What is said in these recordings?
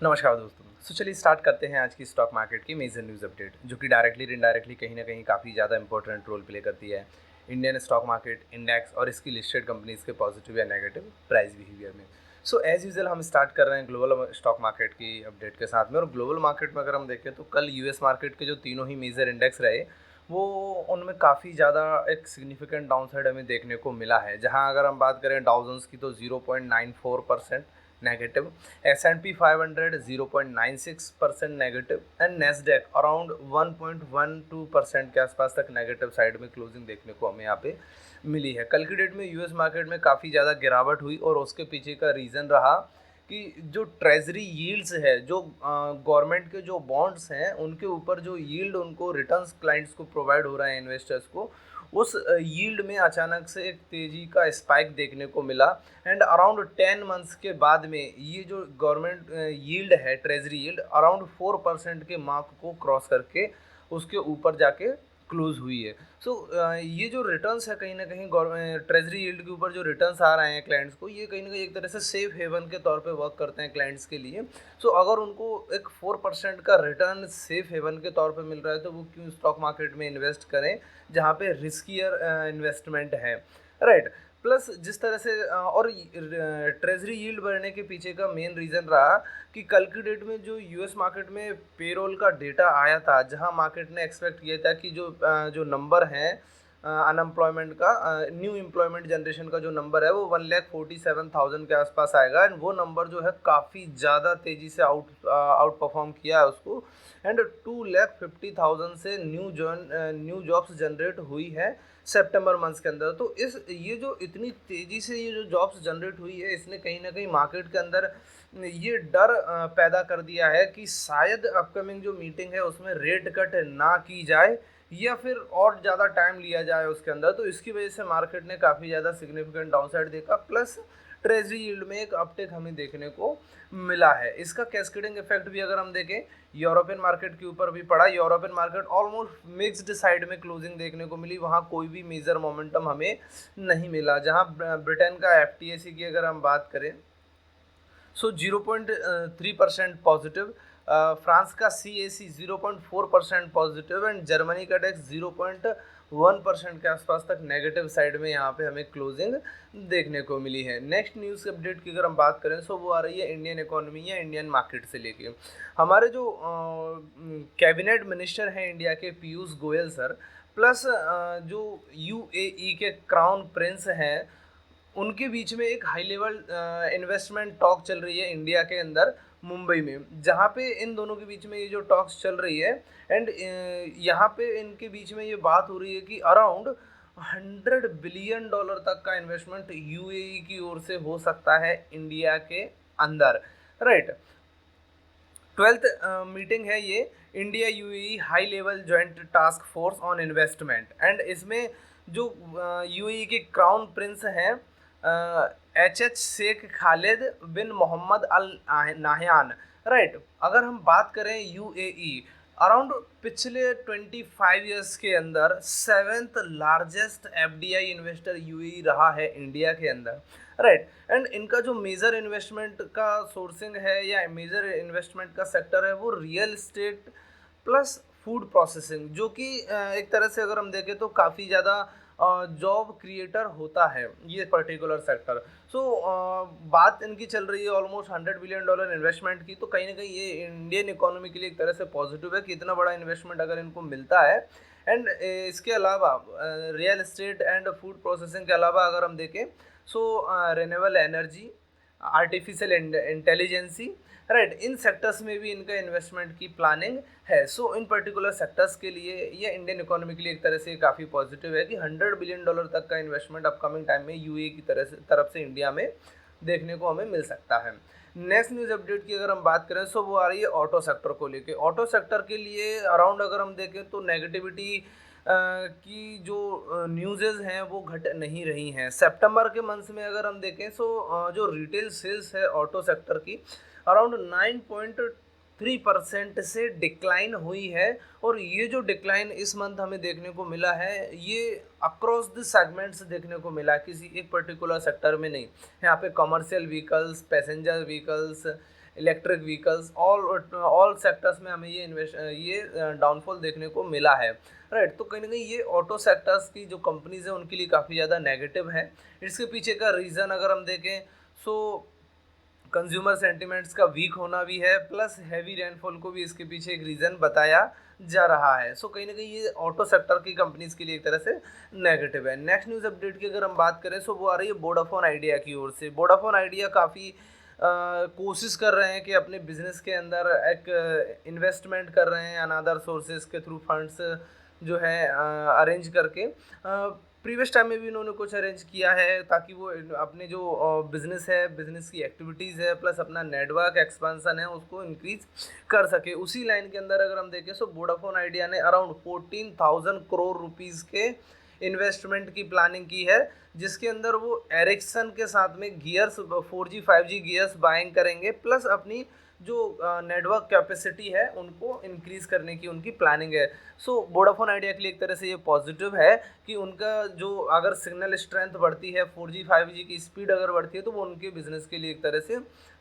नमस्कार दोस्तों। चलिए स्टार्ट करते हैं आज की स्टॉक मार्केट की मेजर न्यूज़ अपडेट, जो कि डायरेक्टली इनडायरेक्टली कहीं ना कहीं काफ़ी ज़्यादा इंपॉर्टेंट रोल प्ले करती है इंडियन स्टॉक मार्केट इंडेक्स और इसकी लिस्टेड कंपनीज के पॉजिटिव या नेगेटिव प्राइस बिहेवियर में। एज यूजल हम स्टार्ट कर रहे हैं ग्लोबल स्टॉक मार्केट की अपडेट के साथ में। और ग्लोबल मार्केट में अगर हम देखें तो कल यूएस मार्केट के जो तीनों ही मेजर इंडेक्स रहे, वो उनमें काफ़ी ज़्यादा एक सिग्निफिकेंट डाउनसाइड हमें देखने को मिला है। जहां अगर हम बात करें डाउ जोन्स की तो 0.94% negative, S&P 500 0.96% negative and Nasdaq around 1.12% के आसपास तक नेगेटिव साइड में क्लोजिंग देखने को हमें यहाँ पे मिली है। कल की डेट में यूएस मार्केट में काफ़ी ज़्यादा गिरावट हुई और उसके पीछे का रीज़न रहा कि जो ट्रेजरी यील्ड्स है, जो गवर्नमेंट के जो बॉन्ड्स हैं, उनके ऊपर जो यील्ड उनको रिटर्न्स क्लाइंट्स को प्रोवाइड हो रहा है इन्वेस्टर्स को, उस यील्ड में अचानक से एक तेज़ी का स्पाइक देखने को मिला। एंड अराउंड 10 मंथ्स के बाद में ये जो गवर्नमेंट यील्ड है, ट्रेजरी यील्ड अराउंड 4% के मार्क को क्रॉस करके उसके ऊपर जाके क्लोज हुई है। ये जो रिटर्न्स है कहीं ना कहीं गवर्नमेंट ट्रेजरी यील्ड के ऊपर जो रिटर्न्स आ रहे हैं क्लाइंट्स को, ये कहीं ना कहीं एक तरह से सेफ हेवन के तौर पे वर्क करते हैं क्लाइंट्स के लिए। अगर उनको एक 4% का रिटर्न सेफ हेवन के तौर पे मिल रहा है तो वो क्यों स्टॉक मार्केट में इन्वेस्ट करें जहाँ पे रिस्कियर इन्वेस्टमेंट है, राइट। प्लस जिस तरह से और ट्रेजरी यील्ड बढ़ने के पीछे का मेन रीज़न रहा कि कल की डेट में जो यूएस मार्केट में पेरोल का डेटा आया था, जहां मार्केट ने एक्सपेक्ट किया था कि जो नंबर है अनएम्प्लॉयमेंट का, न्यू एम्प्लॉयमेंट जनरेशन का जो नंबर है वो 1,47,000 के आसपास आएगा। एंड वो नंबर जो है काफ़ी ज़्यादा तेज़ी से आउट परफॉर्म किया है उसको। एंड 2,50,000 से न्यू जॉब्स जनरेट हुई है सितंबर मंथ के अंदर। तो इस ये जो इतनी तेज़ी से ये जो जॉब्स जनरेट हुई है, इसने कहीं ना कहीं मार्केट के अंदर ये डर पैदा कर दिया है कि शायद अपकमिंग जो मीटिंग है उसमें रेट कट ना की जाए या फिर और ज़्यादा टाइम लिया जाए उसके अंदर। तो इसकी वजह से मार्केट ने काफ़ी ज़्यादा सिग्निफिकेंट डाउनसाइड देखा। प्लस ट्रेजरी यील्ड में एक अपटेक हमें देखने को मिला है। इसका कैस्केडिंग इफेक्ट भी अगर हम देखें यूरोपियन मार्केट के ऊपर भी पड़ा। European market almost mixed side में क्लोजिंग देखने को मिली, वहाँ कोई भी मेजर मोमेंटम हमें नहीं मिला। जहाँ ब्रिटेन का एफटीएसी की अगर हम बात करें 0.3% पॉजिटिव, फ्रांस का CAC 0.4% पॉजिटिव एंड जर्मनी का डेक्स 0.1% के आसपास तक नेगेटिव साइड में यहाँ पे हमें क्लोजिंग देखने को मिली है। नेक्स्ट न्यूज़ अपडेट की अगर हम बात करें वो आ रही है इंडियन इकोनॉमी या इंडियन मार्केट से लेके। हमारे जो कैबिनेट मिनिस्टर हैं इंडिया के, पीयूष गोयल सर, प्लस जो UAE के क्राउन प्रिंस हैं, उनके बीच में एक हाई लेवल इन्वेस्टमेंट टॉक चल रही है इंडिया के अंदर मुंबई में, जहाँ पे इन दोनों के बीच में ये जो टॉक्स चल रही है। एंड यहाँ पे इनके बीच में ये बात हो रही है कि अराउंड $100 बिलियन तक का इन्वेस्टमेंट UAE की ओर से हो सकता है इंडिया के अंदर, राइट। 12th मीटिंग है ये, India UAE high level joint task force on investment. And इसमें जो UAE के क्राउन प्रिंस हैं HH शेख खालिद बिन मोहम्मद अल नाहयान, राइट। अगर हम बात करें UAE, अराउंड पिछले 25 ईयर्स के अंदर 7th largest FDI investor UAE रहा है इंडिया के अंदर, राइट। एंड इनका जो मेजर इन्वेस्टमेंट का सोर्सिंग है या मेजर इन्वेस्टमेंट का सेक्टर है वो real estate plus food processing, जो कि एक तरह से अगर हम देखें तो काफ़ी ज़्यादा जॉब क्रिएटर होता है ये पर्टिकुलर सेक्टर। बात इनकी चल रही है ऑलमोस्ट $100 बिलियन इन्वेस्टमेंट की। तो कहीं ना कहीं ये इंडियन इकोनॉमी के लिए एक तरह से पॉजिटिव है कि इतना बड़ा इन्वेस्टमेंट अगर इनको मिलता है। एंड इसके अलावा real estate and food processing के अलावा अगर हम देखें renewable energy, artificial intelligence, right, in sectors में भी इनका इन्वेस्टमेंट की प्लानिंग है। इन पर्टिकुलर सेक्टर्स के लिए या इंडियन इकोनॉमी के लिए एक तरह से काफ़ी पॉजिटिव है कि $100 बिलियन तक का इन्वेस्टमेंट अपकमिंग टाइम में UAE की तरफ से इंडिया में देखने को हमें मिल सकता है। नेक्स्ट न्यूज़ अपडेट की अगर हम बात करें वो आ रही है ऑटो सेक्टर को लेके। ऑटो सेक्टर के लिए अराउंड अगर हम देखें तो नेगेटिविटी की जो न्यूज़ेज़ हैं वो घट नहीं रही हैं। सितंबर के मंथ में अगर हम देखें जो रिटेल सेल्स है ऑटो सेक्टर की अराउंड 9.3% से डिक्लाइन हुई है। और ये जो डिक्लाइन इस मंथ हमें देखने को मिला है ये अक्रॉस द सेगमेंट्स देखने को मिला, किसी एक पर्टिकुलर सेक्टर में नहीं। यहाँ पे commercial vehicles, passenger vehicles, electric vehicles, all sectors में हमें ये डाउनफॉल देखने को मिला है, राइट। तो कहीं ना कहीं ये ऑटो सेक्टर्स की जो कंपनीज है उनके लिए काफ़ी ज़्यादा नेगेटिव है। इसके पीछे का रीज़न अगर हम देखें सो कंज्यूमर सेंटिमेंट्स का वीक होना भी है, प्लस हैवी रेनफॉल को भी इसके पीछे एक रीज़न बताया जा रहा है। सो कहीं ना कहीं ये ऑटो सेक्टर की कंपनीज के लिए एक तरह से नेगेटिव है। नेक्स्ट न्यूज़ अपडेट की अगर हम बात करें सो वो आ रही है वोडाफोन आइडिया की ओर से। वोडाफोन आइडिया काफ़ी कोशिश कर रहे हैं कि अपने बिजनेस के अंदर एक इन्वेस्टमेंट कर रहे हैं अनादर सोर्सेज के थ्रू फंड्स जो है अरेंज करके। प्रीवियस टाइम में भी इन्होंने कुछ अरेंज किया है ताकि वो अपने जो बिज़नेस है, बिज़नेस की एक्टिविटीज़ है, प्लस अपना नेटवर्क एक्सपेंशन है उसको इंक्रीज कर सके। उसी लाइन के अंदर अगर हम देखें तो वोडाफोन आइडिया ने अराउंड 14,000 करोड़ रुपीज़ के इन्वेस्टमेंट की प्लानिंग की है, जिसके अंदर वो एरिक्सन के साथ में gears 4G 5G gears buying करेंगे, प्लस अपनी जो नेटवर्क कैपेसिटी है उनको इंक्रीज़ करने की उनकी प्लानिंग है। सो वोडाफोन आइडिया के लिए एक तरह से ये पॉजिटिव है कि उनका जो अगर सिग्नल स्ट्रेंथ बढ़ती है, 4G 5G की स्पीड अगर बढ़ती है तो वो उनके बिजनेस के लिए एक तरह से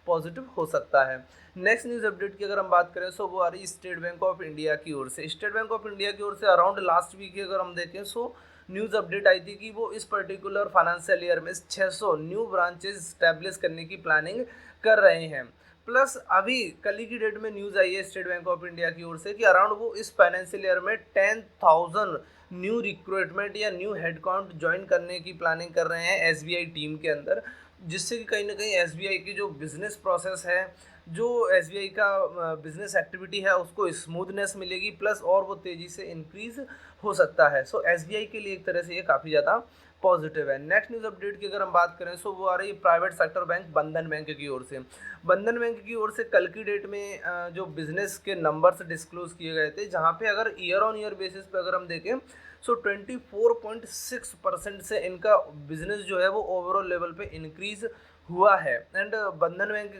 पॉजिटिव हो सकता है। नेक्स्ट न्यूज़ अपडेट की अगर हम बात करें सो वो आ रही है स्टेट बैंक ऑफ इंडिया की ओर से। स्टेट बैंक ऑफ इंडिया की ओर से अराउंड लास्ट वीक की अगर हम देखें सो न्यूज़ अपडेट आई थी कि वो इस पर्टिकुलर फाइनेंशियल ईयर में 600 न्यू ब्रांचेस स्टैब्लिश करने की प्लानिंग कर रहे हैं। प्लस अभी कल ही की डेट में न्यूज़ आई है स्टेट बैंक ऑफ इंडिया की ओर से कि अराउंड वो इस फाइनेंशियल ईयर में 10,000 न्यू रिक्रूटमेंट या न्यू हेडकाउंट ज्वाइन करने की प्लानिंग कर रहे हैं एसबीआई टीम के अंदर, जिससे कि कहीं ना कहीं एसबीआई की जो बिज़नेस प्रोसेस है, जो एसबीआई का बिज़नेस एक्टिविटी है उसको स्मूथनेस मिलेगी, प्लस और वो तेज़ी से इंक्रीज़ हो सकता है। सो एसबीआई के लिए एक तरह से ये काफ़ी ज़्यादा पॉजिटिव है। नेक्स्ट न्यूज़ अपडेट की अगर हम बात करें सो वो आ रही है प्राइवेट सेक्टर बैंक बंधन बैंक की ओर से। बंधन बैंक की ओर से कल की डेट में जो बिजनेस के नंबर्स डिस्क्लोज किए गए थे, जहाँ पे अगर ईयर ऑन ईयर बेसिस पे अगर हम देखें सो 24.6% से इनका बिजनेस जो है वो ओवरऑल लेवल पे इंक्रीज हुआ है। एंड बंधन बैंक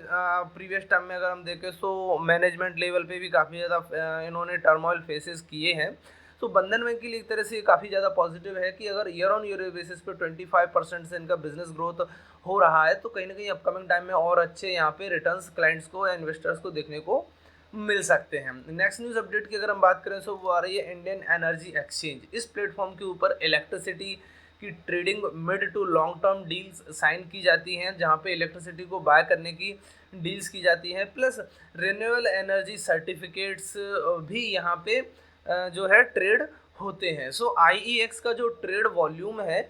प्रीवियस टाइम में अगर हम देखें सो मैनेजमेंट लेवल पे भी काफ़ी ज़्यादा इन्होंने टर्मोइल फेसेस किए हैं। तो बंधन बैंक के लिए एक तरह से काफ़ी ज़्यादा पॉजिटिव है कि अगर ईयर ऑन ईयर बेसिस पे 25% से इनका बिजनेस ग्रोथ हो रहा है तो कहीं ना कहीं अपकमिंग टाइम में और अच्छे यहाँ पे रिटर्न्स क्लाइंट्स को या इन्वेस्टर्स को देखने को मिल सकते हैं। नेक्स्ट न्यूज़ अपडेट की अगर हम बात करें तो वो आ रही है इंडियन एनर्जी एक्सचेंज। इस प्लेटफॉर्म के ऊपर इलेक्ट्रिसिटी की trading mid to long term deals sign की जाती हैं, जहाँ पे इलेक्ट्रिसिटी को बाय करने की डील्स की जाती हैं, प्लस रिन्यूएबल एनर्जी सर्टिफिकेट्स भी यहाँ पे जो है ट्रेड होते हैं। सो IEX का जो ट्रेड वॉल्यूम है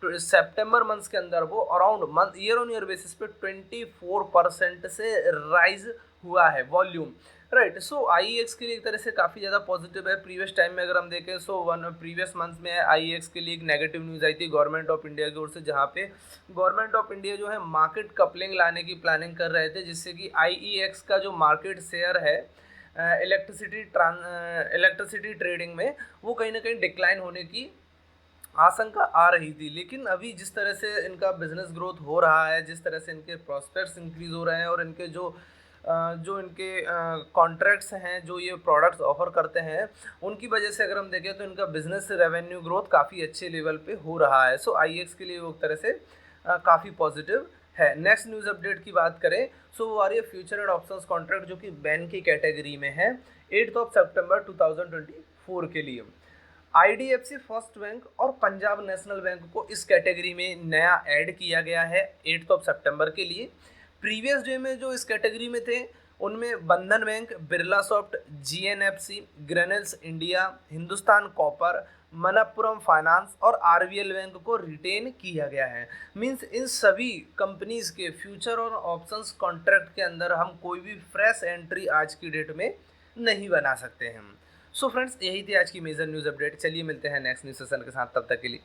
सितंबर मंथ के अंदर वो around month year on year basis पे 24% से राइज हुआ है वॉल्यूम, राइट। सो IEX के लिए एक तरह से काफ़ी ज़्यादा पॉजिटिव है। प्रीवियस टाइम में अगर हम देखें सो प्रीवियस मंथ में IEX के लिए एक नेगेटिव न्यूज़ आई थी गवर्नमेंट ऑफ इंडिया की ओर से, जहाँ पे गवर्नमेंट ऑफ इंडिया जो है मार्केट कपलिंग लाने की प्लानिंग कर रहे थे, जिससे कि IEX का जो मार्केट शेयर है इलेक्ट्रिसिटी ट्रेडिंग में वो कहीं ना कहीं डिक्लाइन होने की आशंका आ रही थी। लेकिन अभी जिस तरह से इनका बिजनेस ग्रोथ हो रहा है, जिस तरह से इनके प्रॉस्पेक्ट्स इंक्रीज हो रहे हैं और इनके जो इनके कॉन्ट्रैक्ट्स हैं, जो ये प्रोडक्ट्स ऑफर करते हैं, उनकी वजह से अगर हम देखें तो इनका बिजनेस रेवेन्यू ग्रोथ काफ़ी अच्छे लेवल पे हो रहा है। सो IEX के लिए वो एक तरह से काफ़ी पॉजिटिव है। नेक्स्ट न्यूज़ अपडेट की बात करें सो वो आ रही है फ्यूचर एंड ऑप्शंस कॉन्ट्रैक्ट, जो कि बैन की कैटेगरी में है 8 सितंबर 2024 के लिए। IDFC फर्स्ट बैंक और पंजाब नेशनल बैंक को इस कैटेगरी में नया ऐड किया गया है 8 सितंबर के लिए। प्रीवियस डे में जो इस कैटेगरी में थे उनमें Bandhan Bank, Birlasoft, GNFC, Granules India, Hindustan Copper, Manappuram Finance और RBL बैंक को रिटेन किया गया है। मींस इन सभी कंपनीज के फ्यूचर और ऑप्शंस कॉन्ट्रैक्ट के अंदर हम कोई भी फ्रेश एंट्री आज की डेट में नहीं बना सकते हैं। सो फ्रेंड्स, यही थी आज की मेजर न्यूज़ अपडेट। चलिए मिलते हैं नेक्स्ट न्यूज़ सेशन के साथ, तब तक के लिए